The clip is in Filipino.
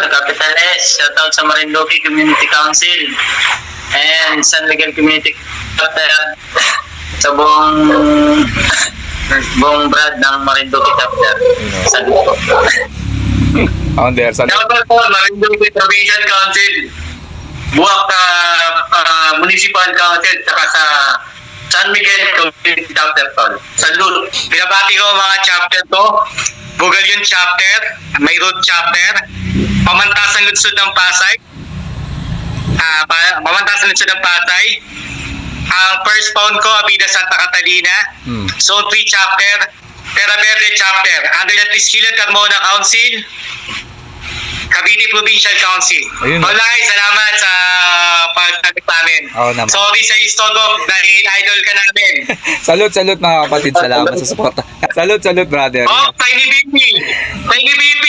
Capital S. Shoutout sa Marinduque Community Council and San Miguel Community Chapter sa buong brad ng Marinduque Chapter. Salut po. Founder, salut. Shoutout po Marinduque Provincial Council, Buwak Municipal Council, saka sa San Miguel Community Chapter po. Salut. Binabati ko mga chapter ko. Bugalyon chapter, Mayroon chapter, Pamantasan Lunsod ng Pasay, Pamantasan Lunsod ng Pasay, ang first pound ko, Abida Santa Catalina, Zone 3 chapter, Terra Verde chapter, under the Tisquila Carmona Council, Cavite Provincial Council. Ayun. Wallahi, salamat sa pagtagit namin. Oo naman. Sorry sa Istodok dahil idol ka namin. Salut mga kapatid. Salamat sa suporta. Salut brother. Oh, Tiny BP! Tiny BP!